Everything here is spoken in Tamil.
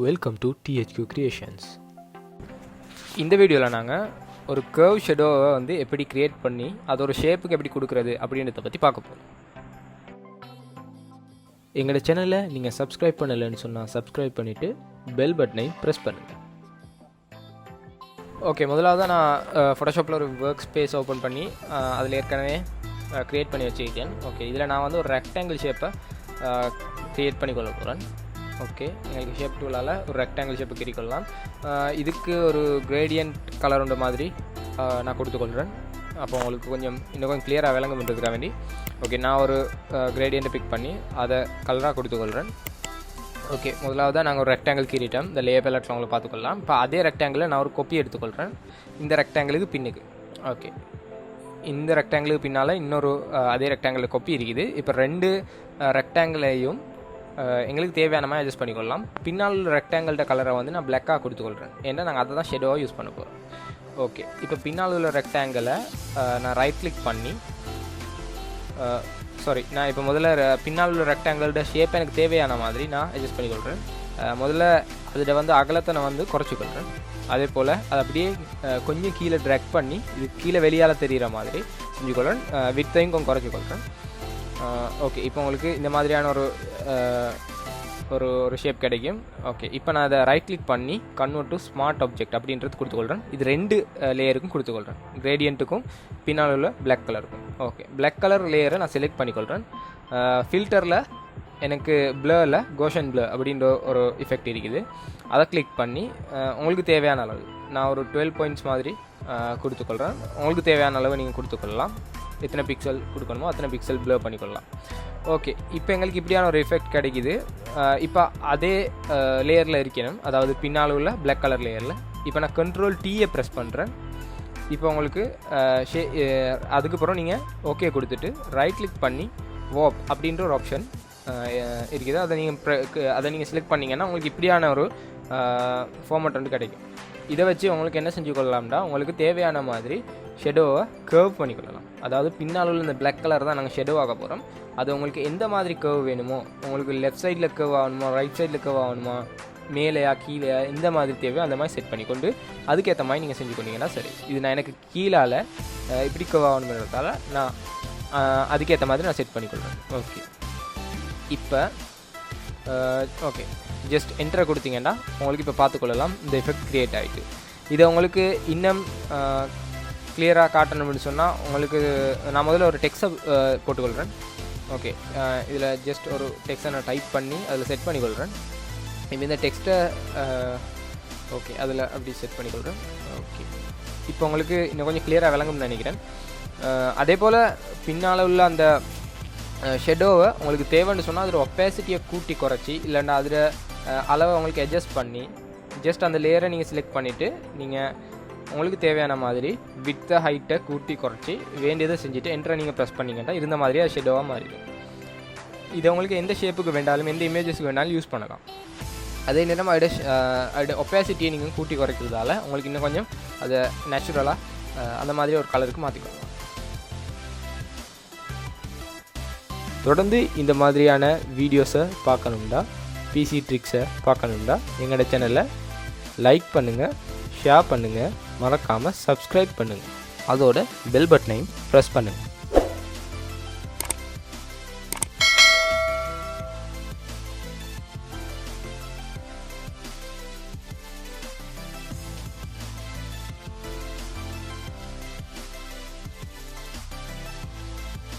Welcome to THQ Creations. இந்த வீடியோவில் நாங்கள் ஒரு கர்வ் ஷெடோவை எப்படி கிரியேட் பண்ணி அது ஒரு ஷேப்புக்கு எப்படி கொடுக்குறது அப்படின்றத பற்றி பார்க்க போகிறோம். எங்களோட சேனலை நீங்கள் சப்ஸ்கிரைப் பண்ணலைன்னு சொன்னால் சப்ஸ்கிரைப் பண்ணிவிட்டு பெல் பட்டனை ப்ரெஸ் பண்ணுங்கள். ஓகே, முதலாவது நான் ஃபோட்டோஷாப்பில் ஒரு ஒர்க் ஸ்பேஸ் ஓப்பன் பண்ணி அதில் ஏற்கனவே க்ரியேட் பண்ணி வச்சுக்கிட்டேன். ஓகே, இதில் நான் ஒரு ரெக்டாங்கிள் ஷேப்பை க்ரியேட் பண்ணி கொள்ள போகிறேன். ஓகே, எங்களுக்கு ஷேப் டூலால் ஒரு ரெக்டாங்கிள் ஷேப்பு கிரிக்கொள்ளலாம். இதுக்கு ஒரு கிரேடியன்ட் கலர் உண்டு மாதிரி நான் கொடுத்துக்கொள்கிறேன். அப்போ உங்களுக்கு இன்னும் கொஞ்சம் கிளியராக விளங்கும் பண்ணுறதுக்காக வேண்டி ஓகே, நான் ஒரு கிரேடியண்ட்டை பிக் பண்ணி அதை கலராக கொடுத்துக்கொள்கிறேன். ஓகே, முதலாவது நாங்கள் ஒரு ரெக்டாங்கிள் கீறிட்டோம். இந்த லேயர் பேலட்டில் உங்களுக்கு பார்த்துக்கொள்ளலாம். இப்போ அதே ரெக்டாங்கிளில் நான் ஒரு கொப்பி எடுத்துக்கொள்கிறேன் இந்த ரெக்டாங்கிளுக்கு பின்னுக்கு. ஓகே, இந்த ரெக்டாங்கிளுக்கு பின்னால் இன்னொரு அதே ரெக்டாங்கிளில் கொப்பி இருக்குது. இப்போ ரெண்டு ரெக்டாங்கிளையும் எங்களுக்கு தேவையான மாதிரி அட்ஜஸ்ட் பண்ணிக்கொள்ளலாம். பின்னால் ரெக்டாங்கிள்ட கலரை நான் பிளாக்காக கொடுத்துக்கொள்கிறேன். ஏன்னா நாங்கள் அதை தான் ஷெடோவாக யூஸ் பண்ண போகிறோம். ஓகே, இப்போ பின்னால் உள்ள ரெக்டாங்கிளை நான் ரைட் கிளிக் பண்ணி நான் இப்போ முதல்ல பின்னால் உள்ள ரெக்டாங்கிள்ட ஷேப் எனக்கு தேவையான மாதிரி நான் அட்ஜஸ்ட் பண்ணிக்கொள்கிறேன். முதல்ல அதில் அகலத்தை நான் குறைச்சிக்கொள்கிறேன். அதே போல் அதை அப்படியே கொஞ்சம் கீழே ட்ராக் பண்ணி இது கீழே வெளியால் தெரிகிற மாதிரி செஞ்சுக்கொள்கிறேன். வித்தையும் கொஞ்சம் குறைச்சிக்கொள்கிறேன். ஓகே, இப்போ உங்களுக்கு இந்த மாதிரியான ஒரு ஷேப் கிடைக்கும். ஓகே, இப்போ நான் அதை ரைட் கிளிக் பண்ணி கன்வெர்ட் டு ஸ்மார்ட் ஆப்ஜெக்ட் அப்படின்றது கொடுத்துக்கொள்கிறேன். இது ரெண்டு லேயருக்கும் கொடுத்துக்கொள்கிறேன், கிரேடியண்ட்டுக்கும் பின்னால் உள்ள பிளாக் கலருக்கும். ஓகே, பிளாக் கலர் லேயரை நான் செலக்ட் பண்ணிக்கொள்கிறேன். ஃபில்டரில் எனக்கு ப்ளரில் கோஷன் ப்ளர் அப்படின்ற ஒரு எஃபெக்ட் இருக்குது. அதை கிளிக் பண்ணி உங்களுக்கு தேவையான அளவு நான் ஒரு 12 பாயிண்ட்ஸ் மாதிரி கொடுத்துக்கொள்கிறேன். உங்களுக்கு தேவையான அளவு நீங்கள் கொடுத்துக்கொள்ளலாம். எத்தனை பிக்சல் கொடுக்கணுமோ அத்தனை பிக்சல் ப்ளர் பண்ணிக்கொள்ளலாம். ஓகே, இப்போ எங்களுக்கு இப்படியான ஒரு எஃபெக்ட் கிடைக்குது. இப்போ அதே லேயரில் இருக்கணும், அதாவது பின்னால் உள்ள பிளாக் கலர் லேயரில். இப்போ நான் Ctrl+T ப்ரெஸ் பண்ணுறேன். இப்போ உங்களுக்கு அதுக்கப்புறம் நீங்கள் ஓகே கொடுத்துட்டு ரைட் கிளிக் பண்ணி வார்ப் அப்படின்ற ஒரு ஆப்ஷன் இருக்குது. அதை நீங்கள் செலக்ட் பண்ணிங்கன்னா உங்களுக்கு இப்படியான ஒரு ஃபார்மேட் கிடைக்கும். இதை வச்சு உங்களுக்கு என்ன செஞ்சு கொள்ளலாம்னா உங்களுக்கு தேவையான மாதிரி ஷெடோவை கர்வ் பண்ணிக்கொள்ளலாம். அதாவது பின்னால் உள்ள இந்த பிளாக் கலர் தான் நாங்கள் ஷெடோ ஆக போகிறோம். அது உங்களுக்கு எந்த மாதிரி கர்வ் வேணுமோ, உங்களுக்கு லெஃப்ட் சைடில் கர்வ் ஆகணுமா, ரைட் சைடில் கர்வ் ஆகணுமா, மேலேயா கீழேயா, எந்த மாதிரி தேவையோ அந்த மாதிரி செட் பண்ணிக்கொண்டு அதுக்கேற்ற மாதிரி நீங்கள் செஞ்சு கொண்டீங்கன்னா சரி. இது நான் எனக்கு கீழால் இப்படி கர்வ் ஆகணுன்றதால நான் அதுக்கேற்ற மாதிரி நான் செட் பண்ணிக்கொள்கிறேன். ஓகே, இப்போ ஓகே ஜஸ்ட் என்டரை கொடுத்தீங்கன்னா உங்களுக்கு இப்போ பார்த்துக்கொள்ளலாம் இந்த எஃபெக்ட் க்ரியேட் ஆகிட்டு. இதை உங்களுக்கு இன்னும் கிளியராக காட்டணும்னு சொன்னால் உங்களுக்கு நான் முதல்ல ஒரு டெக்ஸ்ட்டை போட்டுக்கொள்கிறேன். ஓகே, இதில் ஜஸ்ட் ஒரு டெக்ஸ்ட்டை நான் டைப் பண்ணி அதில் செட் பண்ணிக்கொள்கிறேன். இப்போ இந்த டெக்ஸ்ட்டை ஓகே அதில் அப்படி செட் பண்ணிக்கொள்கிறேன். ஓகே, இப்போ உங்களுக்கு இன்னும் கொஞ்சம் கிளியராக விளங்கும்னு நினைக்கிறேன். அதே போல் பின்னால் உள்ள அந்த ஷெடோவை உங்களுக்கு தேவைன்னு சொன்னால் அதில் ஒப்பாசிட்டியை கூட்டி குறைச்சி இல்லைன்னா அதில் அளவை உங்களுக்கு அட்ஜஸ்ட் பண்ணி ஜஸ்ட் அந்த லேயரை நீங்கள் செலக்ட் பண்ணிவிட்டு நீங்கள் உங்களுக்கு தேவையான மாதிரி வித்தை ஹைட்டை கூட்டி குறைச்சி வேண்டியதை செஞ்சுட்டு என்ட்ரை நீங்கள் ப்ரெஸ் பண்ணிங்கன்னா இருந்த மாதிரியே அது ஷெடோவாக மாறிடும். இதை உங்களுக்கு எந்த ஷேப்புக்கு வேண்டாலும் எந்த இமேஜஸ்க்கு வேணாலும் யூஸ் பண்ணலாம். அதே நேரம் அதோட ஒப்பாசிட்டியை நீங்கள் கூட்டி குறைக்கிறதால உங்களுக்கு இன்னும் கொஞ்சம் அதை நேச்சுரலாக அந்த மாதிரி ஒரு கலருக்கு மாற்றிக்கலாம். தொடர்ந்து இந்த மாதிரியான வீடியோஸை பார்க்கணும்னா, பிசி ட்ரிக்ஸை பார்க்கணும்னா எங்களோட சேனலை லைக் பண்ணுங்கள், ஷேர் பண்ணுங்கள், மறக்காமல் சப்ஸ்கிரைப் பண்ணுங்கள், அதோட பெல் பட்டனையும் ப்ரெஸ் பண்ணுங்கள்.